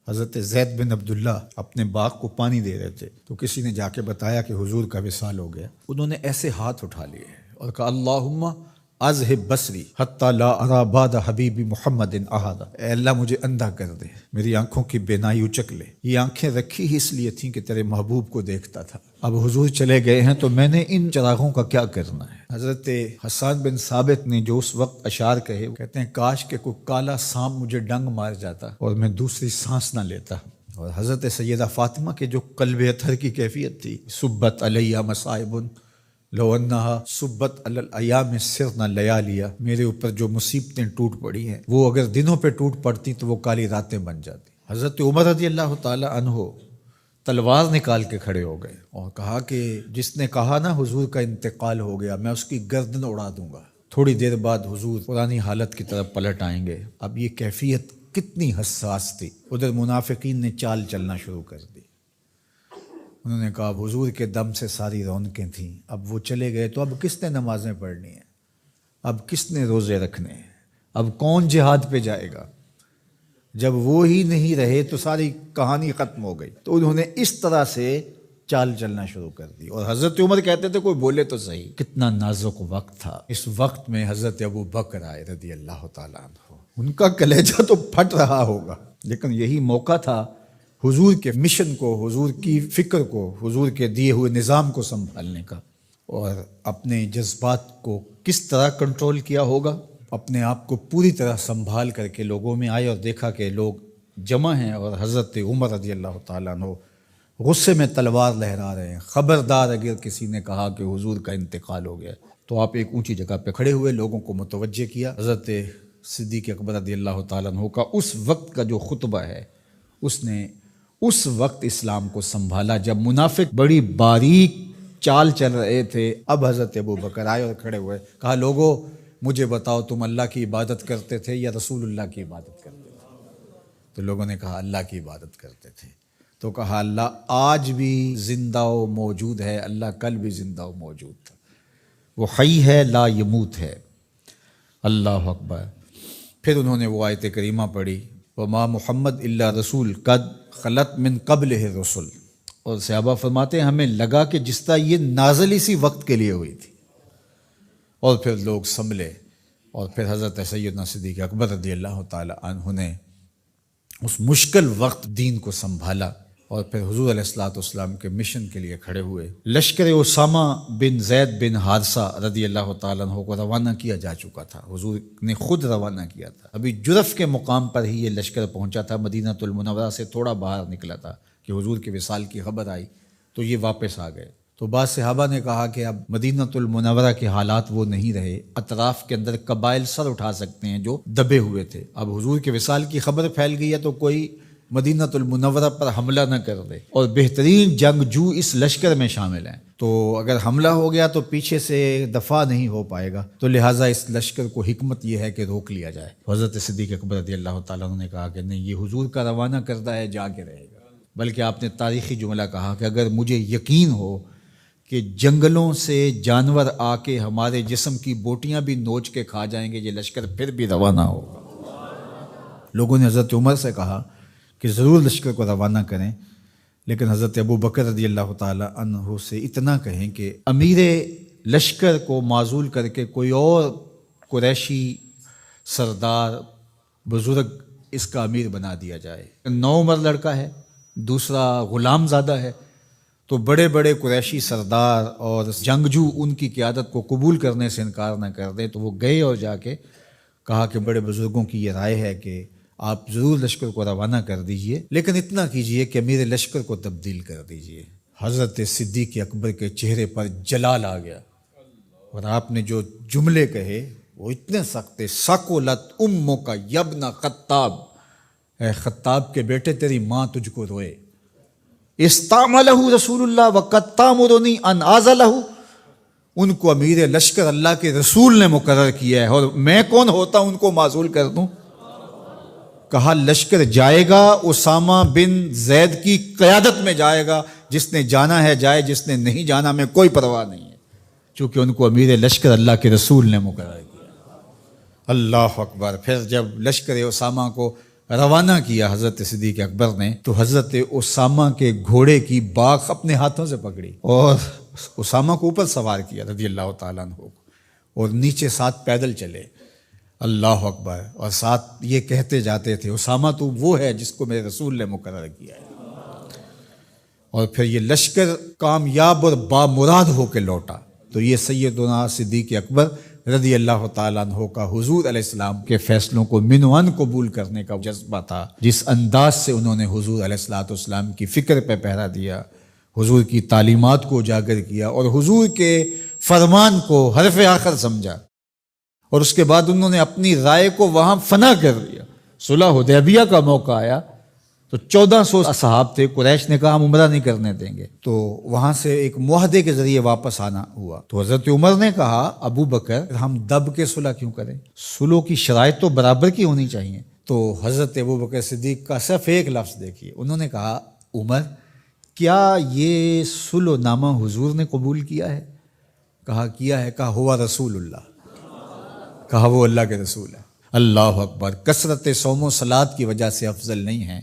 حضرت زید بن عبداللہ اپنے باغ کو پانی دے رہے تھے تو کسی نے جا کے بتایا کہ حضور کا وصال ہو گیا۔ انہوں نے ایسے ہاتھ اٹھا لیے اور کہا اللہم اذہب بصری حتی لا ارا بعد حبیبی محمد احدا، اے اللہ مجھے اندھا کر دے، میری آنکھوں کی بینائی اچک لے۔ یہ آنکھیں رکھی ہی اس لیے تھیں کہ تیرے محبوب کو دیکھتا تھا، اب حضور چلے گئے ہیں تو میں نے ان چراغوں کا کیا کرنا ہے۔ حضرت حسان بن ثابت نے جو اس وقت اشعار کہے، کہتے ہیں کاش کہ کوئی کالا سانپ مجھے ڈنگ مار جاتا اور میں دوسری سانس نہ لیتا۔ اور حضرت سیدہ فاطمہ کے جو قلب اطہر کی کیفیت تھی، سبت علیہ مصائب لو انہا سبت علی الایام سرنا لیالیا، میرے اوپر جو مصیبتیں ٹوٹ پڑی ہیں وہ اگر دنوں پہ ٹوٹ پڑتی تو وہ کالی راتیں بن جاتی۔ حضرت عمر رضی اللہ تعالی عنہ تلوار نکال کے کھڑے ہو گئے اور کہا کہ جس نے کہا نا حضور کا انتقال ہو گیا میں اس کی گردن اڑا دوں گا۔ تھوڑی دیر بعد حضور پرانی حالت کی طرف پلٹ آئیں گے۔ اب یہ کیفیت کتنی حساس تھی، ادھر منافقین نے چال چلنا شروع کر دی۔ انہوں نے کہا حضور کے دم سے ساری رونقیں تھیں، اب وہ چلے گئے تو اب کس نے نمازیں پڑھنی ہیں، اب کس نے روزے رکھنے ہیں، اب کون جہاد پہ جائے گا؟ جب وہ ہی نہیں رہے تو ساری کہانی ختم ہو گئی۔ تو انہوں نے اس طرح سے چال چلنا شروع کر دی اور حضرت عمر کہتے تھے کوئی بولے تو صحیح۔ کتنا نازک وقت تھا۔ اس وقت میں حضرت ابو بکر آئے رضی اللہ تعالیٰ عنہ، ان کا کلیجہ تو پھٹ رہا ہوگا، لیکن یہی موقع تھا حضور کے مشن کو، حضور کی فکر کو، حضور کے دیے ہوئے نظام کو سنبھالنے کا، اور اپنے جذبات کو کس طرح کنٹرول کیا ہوگا۔ اپنے آپ کو پوری طرح سنبھال کر کے لوگوں میں آئے اور دیکھا کہ لوگ جمع ہیں اور حضرت عمر رضی اللہ تعالیٰ عنہ غصے میں تلوار لہرا رہے ہیں۔ خبردار اگر کسی نے کہا کہ حضور کا انتقال ہو گیا تو آپ ایک اونچی جگہ پہ کھڑے ہوئے، لوگوں کو متوجہ کیا۔ حضرت صدیق اکبر رضی اللہ تعالیٰ عنہ کا اس وقت کا جو خطبہ ہے، اس نے اس وقت اسلام کو سنبھالا جب منافق بڑی باریک چال چل رہے تھے۔ اب حضرت ابو بکر آئے اور کھڑے ہوئے، کہا لوگو مجھے بتاؤ تم اللہ کی عبادت کرتے تھے یا رسول اللہ کی عبادت کرتے تھے؟ تو لوگوں نے کہا اللہ کی عبادت کرتے تھے۔ تو کہا اللہ آج بھی زندہ و موجود ہے، اللہ کل بھی زندہ و موجود تھا، وہ حی ہے لا یموت ہے۔ اللہ اکبر۔ پھر انہوں نے وہ آیت کریمہ پڑھی وما محمد الا رسول قد خلت من قبلہ الرسل، اور صحابہ فرماتے ہیں ہمیں لگا کہ جس طرح یہ نازل اسی وقت کے لیے ہوئی تھی۔ اور پھر لوگ سنبھلے اور پھر حضرت سیدنا صدیق اکبر رضی اللہ تعالی عنہ نے اس مشکل وقت دین کو سنبھالا اور پھر حضور علیہ الصلوۃ والسلام کے مشن کے لیے کھڑے ہوئے۔ لشکر اسامہ بن زید بن حارثہ رضی اللہ تعالیٰ عنہ کو روانہ کیا جا چکا تھا، حضور نے خود روانہ کیا تھا۔ ابھی جرف کے مقام پر ہی یہ لشکر پہنچا تھا، مدینہ المنورہ سے تھوڑا باہر نکلا تھا کہ حضور کے وصال کی خبر آئی تو یہ واپس آ گئے۔ تو بعض صحابہ نے کہا کہ اب مدینہ المنورہ کے حالات وہ نہیں رہے، اطراف کے اندر قبائل سر اٹھا سکتے ہیں جو دبے ہوئے تھے، اب حضور کے وصال کی خبر پھیل گئی ہے تو کوئی مدینہ المنورہ پر حملہ نہ کر دے، اور بہترین جنگجو اس لشکر میں شامل ہیں، تو اگر حملہ ہو گیا تو پیچھے سے دفاع نہیں ہو پائے گا، تو لہٰذا اس لشکر کو حکمت یہ ہے کہ روک لیا جائے۔ حضرت صدیق اکبر رضی اللہ تعالیٰ عنہ نے کہا کہ نہیں، یہ حضور کا روانہ کردہ ہے، جا کے رہے گا۔ بلکہ آپ نے تاریخی جملہ کہا کہ اگر مجھے یقین ہو کہ جنگلوں سے جانور آ کے ہمارے جسم کی بوٹیاں بھی نوچ کے کھا جائیں گے، یہ لشکر پھر بھی روانہ ہوگا۔ لوگوں نے حضرت عمر سے کہا کہ ضرور لشکر کو روانہ کریں، لیکن حضرت ابو بکر رضی اللہ تعالی عنہ سے اتنا کہیں کہ امیر لشکر کو معزول کر کے کوئی اور قریشی سردار بزرگ اس کا امیر بنا دیا جائے۔ 9 عمر لڑکا ہے، دوسرا غلام زادہ ہے، تو بڑے بڑے قریشی سردار اور جنگجو ان کی قیادت کو قبول کرنے سے انکار نہ کر دیں، تو وہ گئے اور جا کے کہا کہ بڑے بزرگوں کی یہ رائے ہے کہ آپ ضرور لشکر کو روانہ کر دیجئے، لیکن اتنا کیجئے کہ امیر لشکر کو تبدیل کر دیجئے۔ حضرت صدیق اکبر کے چہرے پر جلال آ گیا اور آپ نے جو جملے کہے وہ اتنے سخت تھے، ثقلت امک یا ابن خطاب، اے خطاب کے بیٹے تیری ماں تجھ کو روئے۔ استعملہ رسول اللہ وقد تامرنی ان اعزلہ، ان کو امیر لشکر اللہ کے رسول نے مقرر کیا ہے اور میں کون ہوتا ان کو معزول کر دوں؟ کہا لشکر جائے گا، اسامہ بن زید کی قیادت میں جائے گا، جس نے جانا ہے جائے، جس نے نہیں جانا میں کوئی پرواہ نہیں ہے، چونکہ ان کو امیر لشکر اللہ کے رسول نے مقرر کیا۔ اللہ اکبر۔ پھر جب لشکر اسامہ کو روانہ کیا حضرت صدیق اکبر نے تو حضرت اسامہ کے گھوڑے کی باک اپنے ہاتھوں سے پکڑی اور اسامہ کو اوپر سوار کیا رضی اللہ تعالیٰ عنہ کو، اور نیچے ساتھ پیدل چلے، اللہ اکبر، اور ساتھ یہ کہتے جاتے تھے اسامہ تو وہ ہے جس کو میرے رسول نے مقرر کیا ہے۔ اور پھر یہ لشکر کامیاب اور بامراد ہو کے لوٹا۔ تو یہ سیدنا صدیق اکبر رضی اللہ تعالیٰ عنہ کا حضور علیہ السلام کے فیصلوں کو من و عن قبول کرنے کا جذبہ تھا، جس انداز سے انہوں نے حضور علیہ السلام کی فکر پہ پہرا دیا، حضور کی تعلیمات کو اجاگر کیا اور حضور کے فرمان کو حرف آخر سمجھا، اور اس کے بعد انہوں نے اپنی رائے کو وہاں فنا کر دیا۔ صلح حدیبیہ کا موقع آیا تو 1400 اصحاب تھے، قریش نے کہا ہم عمرہ نہیں کرنے دیں گے، تو وہاں سے ایک معاہدے کے ذریعے واپس آنا ہوا۔ تو حضرت عمر نے کہا ابو بکر ہم دب کے صلح کیوں کریں، صلح کی شرائط تو برابر کی ہونی چاہیے۔ تو حضرت ابو بکر صدیق کا صرف ایک لفظ دیکھیے، انہوں نے کہا عمر کیا یہ صلح نامہ حضور نے قبول کیا ہے؟ کہا کیا ہے۔ کہا ہوا رسول اللہ، کہا وہ اللہ کے رسول ہے۔ اللہ اکبر، کثرت صوم و صلات کی وجہ سے افضل نہیں ہے،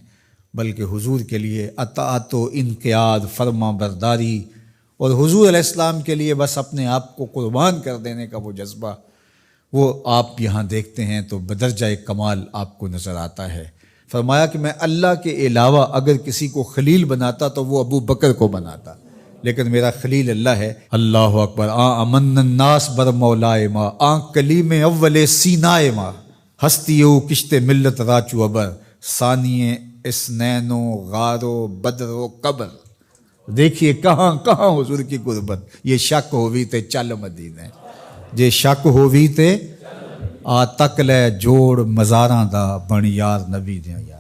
بلکہ حضور کے لیے اطاعت و انقیاد، فرما برداری، اور حضور علیہ السلام کے لیے بس اپنے آپ کو قربان کر دینے کا وہ جذبہ، وہ آپ یہاں دیکھتے ہیں تو بدرجہ کمال آپ کو نظر آتا ہے۔ فرمایا کہ میں اللہ کے علاوہ اگر کسی کو خلیل بناتا تو وہ ابو بکر کو بناتا، لیکن میرا خلیل اللہ ہے۔ اللہ اکبر، امن الناس بر مولائے ما، کلیم اول سینائے ما، ہستیو کشت ملت راچو ابر، ثانیے اسنین و غار و بدر و قبر۔ دیکھیے کہاں کہاں حضور کی قربت۔ یہ شک ہووی تے چل مدینے، یہ شک ہووی تے آ تک لے جوڑ مزاراں دا بن یار نبی دیاں یار۔